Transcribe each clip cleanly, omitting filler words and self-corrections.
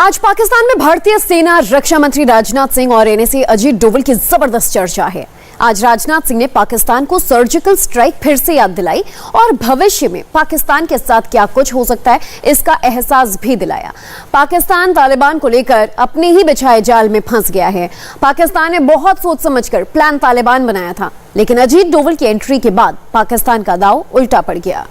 आज पाकिस्तान में भारतीय सेना रक्षा मंत्री राजनाथ सिंह और एनएसए अजीत डोवल की जबरदस्त चर्चा है। आज राजनाथ सिंह ने पाकिस्तान को सर्जिकल स्ट्राइक फिर से याद दिलाई और भविष्य में पाकिस्तान के साथ क्या कुछ हो सकता है इसका एहसास भी दिलाया। पाकिस्तान तालिबान को लेकर अपने ही बिछाए जाल में फंस गया है। पाकिस्तान ने बहुत सोच समझकर प्लान तालिबान बनाया था, लेकिन अजीत डोवल की एंट्री के बाद पाकिस्तान का दांव उल्टा पड़ गया।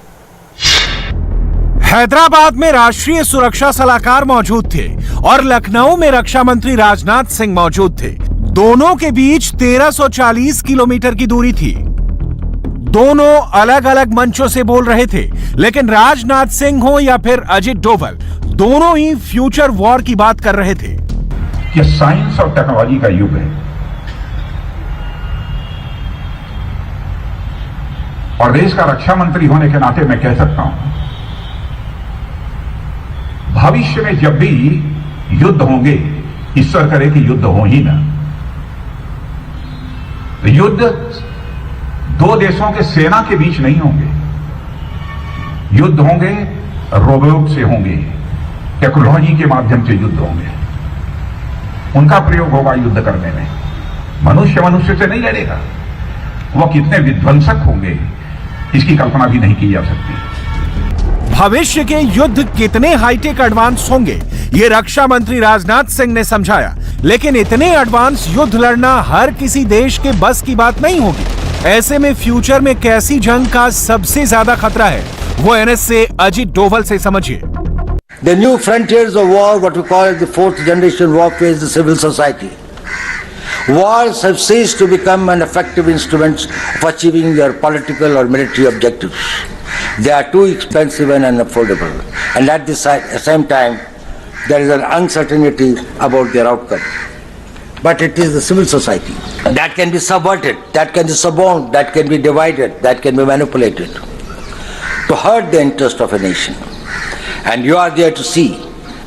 हैदराबाद में राष्ट्रीय सुरक्षा सलाहकार मौजूद थे और लखनऊ में रक्षा मंत्री राजनाथ सिंह मौजूद थे। दोनों के बीच 1340 किलोमीटर की दूरी थी। दोनों अलग अलग मंचों से बोल रहे थे, लेकिन राजनाथ सिंह हो या फिर अजीत डोवल, दोनों ही फ्यूचर वॉर की बात कर रहे थे। ये साइंस और टेक्नोलॉजी का युग है और देश का रक्षा मंत्री होने के नाते मैं कह सकता हूं, भविष्य में जब भी युद्ध होंगे, ईश्वर करे कि युद्ध हो ही ना, तो युद्ध दो देशों के सेना के बीच नहीं होंगे। युद्ध होंगे रोबोट से होंगे, टेक्नोलॉजी के माध्यम से युद्ध होंगे। उनका प्रयोग होगा युद्ध करने में। मनुष्य मनुष्य से नहीं लड़ेगा। वह कितने विध्वंसक होंगे इसकी कल्पना भी नहीं की जा सकती। भविष्य के युद्ध कितने हाईटेक एडवांस होंगे ये रक्षा मंत्री राजनाथ सिंह ने समझाया, लेकिन इतने एडवांस युद्ध लड़ना हर किसी देश के बस की बात नहीं होगी। ऐसे में फ्यूचर में कैसी जंग का सबसे ज्यादा खतरा है वो एनएसए अजीत डोवल से समझिए। The new frontiers of war, what we call as the fourth generation warfare, is the civil society. Wars have ceased to become an effective instrument of achieving their political or military objectives. They are too expensive and unaffordable, and at the same time, there is an uncertainty about their outcome. But it is the civil society that can be subverted, that can be suborned, that can be divided, that can be manipulated to hurt the interest of a nation. And you are there to see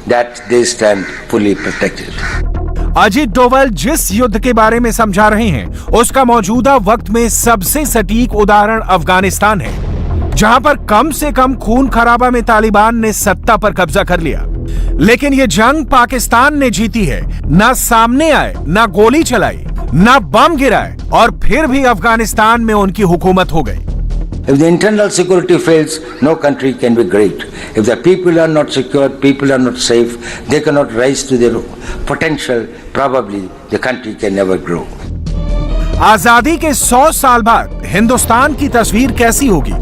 that they stand fully protected. Ajit Doval जिस युद्ध के बारे में समझा रहे हैं, उसका मौजूदा वक्त में सबसे सटीक उदाहरण अफगानिस्तान है, जहां पर कम से कम खून खराबा में तालिबान ने सत्ता पर कब्जा कर लिया। लेकिन ये जंग पाकिस्तान ने जीती है। ना सामने आए, ना गोली चलाई, ना बम गिराए, और फिर भी अफगानिस्तान में उनकी हुकूमत हो गई। If the internal security fails, no country can be great. If the people are not secure, people are not safe, they cannot rise to their potential, probably the country can never grow. आजादी के 100 साल बाद हिंदुस्तान की तस्वीर कैसी होगी?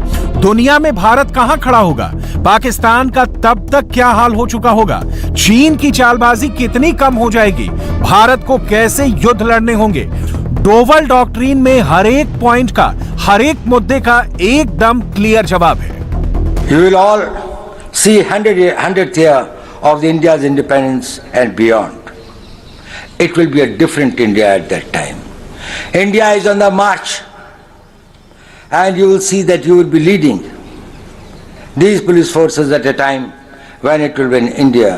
दुनिया में भारत कहां खड़ा होगा? पाकिस्तान का तब तक क्या हाल हो चुका होगा? चीन की चालबाजी कितनी कम हो जाएगी? भारत को कैसे युद्ध लड़ने होंगे? डोवल डॉक्ट्रिन में हर एक पॉइंट का, हर एक मुद्दे का एकदम क्लियर जवाब है। You will all see 100th year of the India's independence and beyond. It will be a different India at that time. India is on the march, and you will see that you will be leading these police forces at a time when it will be in India,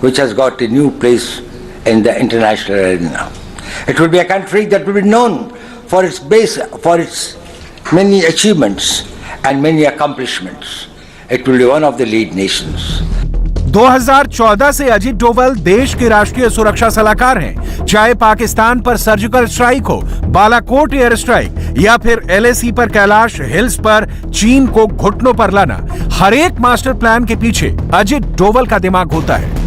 which has got a new place in the international arena. It will be a country that will be known for its many achievements and many accomplishments. It will be one of the lead nations. 2014 से अजीत डोवल देश के राष्ट्रीय सुरक्षा सलाहकार हैं। चाहे पाकिस्तान पर surgical strike हो, बालाकोट एयर स्ट्राइक, या फिर एलएसी पर कैलाश हिल्स पर चीन को घुटनों पर लाना, हर एक मास्टर प्लान के पीछे अजीत डोवल का दिमाग होता है।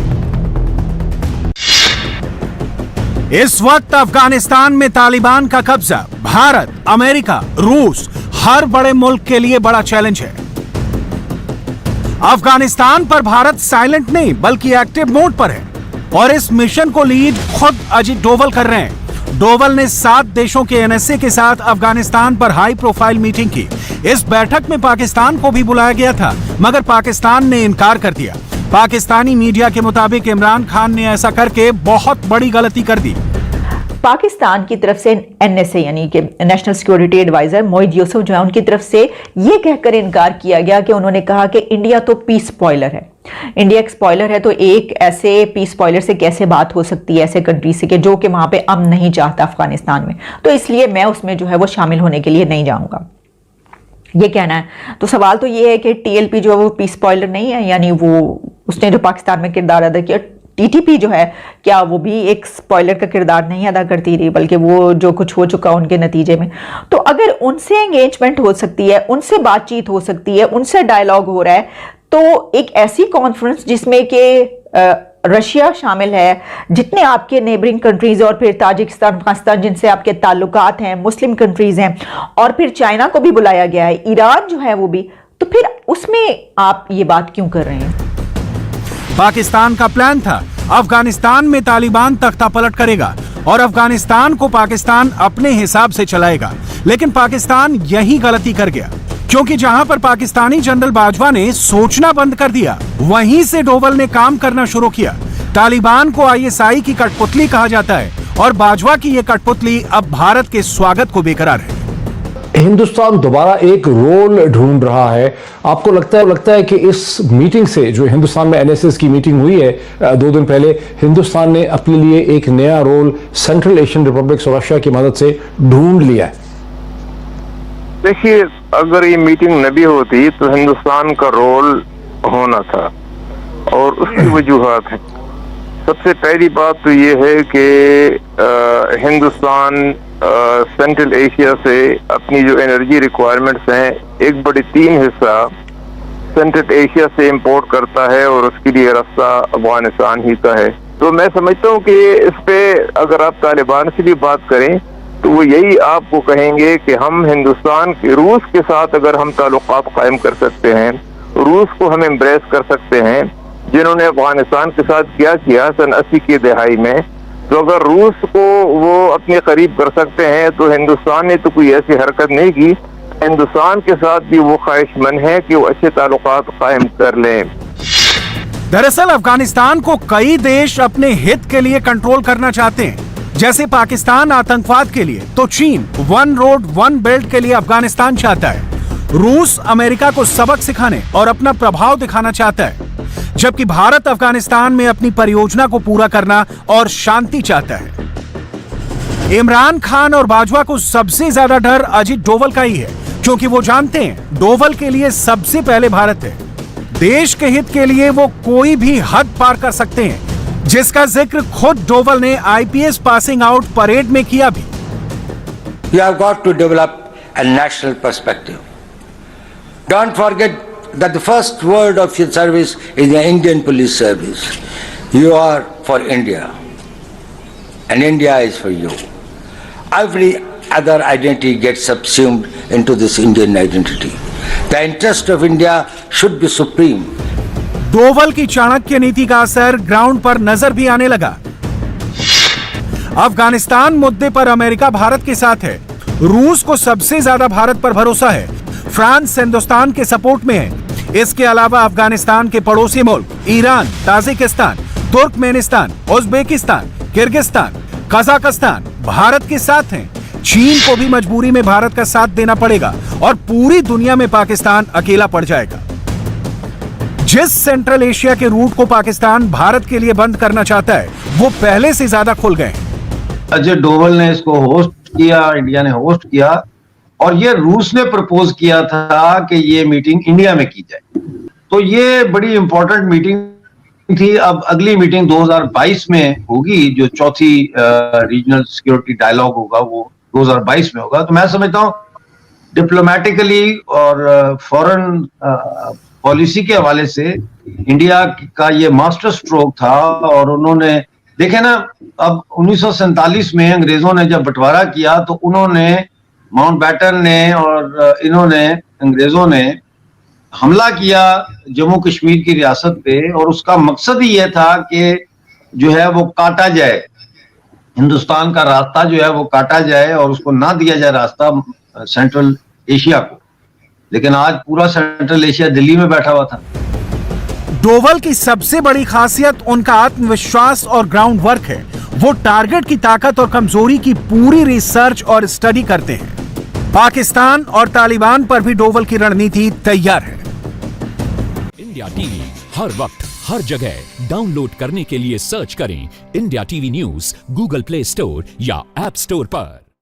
इस वक्त अफगानिस्तान में तालिबान का कब्जा भारत, अमेरिका, रूस, हर बड़े मुल्क के लिए बड़ा चैलेंज है। अफगानिस्तान पर भारत साइलेंट नहीं बल्कि एक्टिव मोड पर है, और इस मिशन को लीड खुद अजीत डोवल कर रहे हैं। डोवल ने 7 देशों के एनएसए के साथ अफगानिस्तान पर हाई प्रोफाइल मीटिंग की। इस बैठक में पाकिस्तान को भी बुलाया गया था, मगर पाकिस्तान ने इनकार कर दिया। पाकिस्तानी मीडिया के मुताबिक इमरान खान ने ऐसा करके बहुत बड़ी गलती कर दी। पाकिस्तान की तरफ से एनएसए यानी कि national security adviser Moeed Yusuf जो है, उनकी तरफ से ये कहकर इनकार किया गया कि उन्होंने कहा कि इंडिया तो पीस स्पॉइलर है। इंडिया एक स्पॉइलर है, तो एक ऐसे पीस स्पॉइलर से कैसे बात हो सकती है ऐसे कंट्री से कि जो कि वहां पे अमन नहीं चाहता अफगानिस्तान में, तो इसलिए मैं उसमें जो है वो शामिल होने के लिए नहीं जाऊंगा, ये कहना है। तो सवाल तो ये है कि टीएलपी जो है वो पीस स्पॉइलर नहीं है, यानी वो उसने जो पाकिस्तान में किरदार अदा किया टीटीपी जो है, क्या वो भी एक स्पॉइलर का किरदार नहीं अदा करती रही, बल्कि वो जो कुछ हो चुका उनके नतीजे में। तो अगर उनसे एंगेजमेंट हो सकती है, उनसे बातचीत हो सकती है, उनसे डायलॉग हो रहा है, तो एक ऐसी कॉन्फ्रेंस जिसमें कि रशिया शामिल है, जितने आपके नेबरिंग कंट्रीज और फिर ताजिकिस्तान, अफगानिस्तान जिनसे आपके ताल्लुकात हैं, मुस्लिम कंट्रीज हैं, और फिर चाइना को भी बुलाया गया है, ईरान जो है वो भी, तो फिर उसमें आप ये बात क्यों कर रहे हैं? पाकिस्तान का प्लान था अफगानिस्तान में तालिबान तख्ता पलट करेगा और अफगानिस्तान को पाकिस्तान अपने हिसाब से चलाएगा, लेकिन पाकिस्तान यही गलती कर गया, क्योंकि जहां पर पाकिस्तानी जनरल बाजवा ने सोचना बंद कर दिया, वहीं से डोवल ने काम करना शुरू किया। तालिबान को आईएसआई की कठपुतली कहा जाता है और बाजवा की यह कठपुतली अब भारत के स्वागत को बेकरार है। हिंदुस्तान दोबारा एक रोल ढूंढ रहा है। आपको लगता है कि इस मीटिंग से, जो हिंदुस्तान में एनएसएस की मीटिंग हुई है 2 दिन पहले, हिंदुस्तान ने अपने लिए एक नया रोल सेंट्रल एशियन रिपब्लिक्स और रशिया की मदद से ढूंढ लिया है? देखिए, अगर ये मीटिंग न भी होती तो हिंदुस्तान का रोल होना था, और उसकी वजूहात हैं। सबसे पहली बात तो ये है कि हिंदुस्तान सेंट्रल एशिया से अपनी जो एनर्जी रिक्वायरमेंट्स हैं, एक बड़ी 3 हिस्सा सेंट्रल एशिया से इंपोर्ट करता है, और उसके लिए रास्ता अफगानिस्तान ही का है। तो मैं समझता हूँ कि इस पे अगर आप तालिबान से भी बात करें तो वो यही आपको कहेंगे कि हम हिंदुस्तान के, रूस के साथ अगर हम ताल्लुकात कायम कर सकते हैं, रूस को हम एम्ब्रेस कर सकते हैं, जिन्होंने अफगानिस्तान के साथ क्या किया सन 80 की दहाई में, तो अगर रूस को वो अपने करीब कर सकते हैं, तो हिंदुस्तान ने तो कोई ऐसी हरकत नहीं की। हिंदुस्तान के साथ भी वो ख्वाहिशमंद है कि वो अच्छे ताल्लुकात कायम कर लें। दरअसल अफगानिस्तान को कई देश अपने हित के लिए कंट्रोल करना चाहते हैं, जैसे पाकिस्तान आतंकवाद के लिए, तो चीन 1 रोड 1 बेल्ट के लिए अफगानिस्तान चाहता है। रूस अमेरिका को सबक सिखाने और अपना प्रभाव दिखाना चाहता है, जबकि भारत अफगानिस्तान में अपनी परियोजना को पूरा करना और शांति चाहता है। इमरान खान और बाजवा को सबसे ज्यादा डर अजीत डोवल का ही है, क्योंकि वो जानते हैं डोवल के लिए सबसे पहले भारत है। देश के हित के लिए वो कोई भी हद पार कर सकते हैं, जिसका जिक्र खुद डोवल ने आईपीएस पासिंग आउट परेड में किया भी। You have got to develop a national perspective. Don't forget that the first word of your service is the Indian police service. You are for India, and India is for you. Every other identity gets subsumed into this Indian identity. The interest of India should be supreme. Doval की चाणक्य नीति का असर ground पर नजर भी आने लगा। अफगानिस्तान मुद्दे पर अमेरिका भारत के साथ है, रूस को सबसे ज्यादा भारत पर भरोसा है, फ्रांस हिंदुस्तान के सपोर्ट में है। इसके अलावा अफगानिस्तान के पड़ोसी मुल्क Iran, Tajikistan, Turkmenistan, Uzbekistan, Kyrgyzstan, Kazakhstan Bharat के साथ हैं। चीन को भी मजबूरी में भारत का साथ देना पड़ेगा और पूरी दुनिया में पाकिस्तान अकेला पड़ जाएगा। जिस सेंट्रल एशिया के रूट को पाकिस्तान भारत के लिए बंद करना चाहता है, वो पहले से ज्यादा खुल गए। अजय डोवल ने इसको होस्ट किया, इंडिया ने होस्ट किया, और ये रूस ने प्रपोज किया था कि ये मीटिंग इंडिया में की जाए। तो ये बड़ी इंपॉर्टेंट मीटिंग थी। अब अगली मीटिंग 2022 में होगी, जो चौथी रीजनल सिक्योरिटी डायलॉग होगा, वो 2022 में होगा। तो मैं समझता हूँ डिप्लोमेटिकली और फॉरेन पॉलिसी के हवाले से इंडिया का ये मास्टर स्ट्रोक था। और उन्होंने देखे ना, अब 1947 में अंग्रेजों ने जब बंटवारा किया, तो उन्होंने, माउंटबेटन ने और इन्होंने, अंग्रेजों ने हमला किया जम्मू कश्मीर की रियासत पे, और उसका मकसद ही ये था कि जो है वो काटा जाए, हिंदुस्तान का रास्ता जो है वो काटा जाए और उसको ना दिया जाए रास्ता सेंट्रल एशिया को। लेकिन आज पूरा सेंट्रल एशिया दिल्ली में बैठा हुआ था। डोवल की सबसे बड़ी खासियत उनका आत्मविश्वास और ग्राउंड वर्क है। वो टारगेट की ताकत और कमजोरी की पूरी रिसर्च और स्टडी करते हैं। पाकिस्तान और तालिबान पर भी डोवल की रणनीति तैयार है। इंडिया टीवी हर वक्त हर जगह डाउनलोड करने के लिए सर्च करें India TV news Google play store या ऐप स्टोर पर।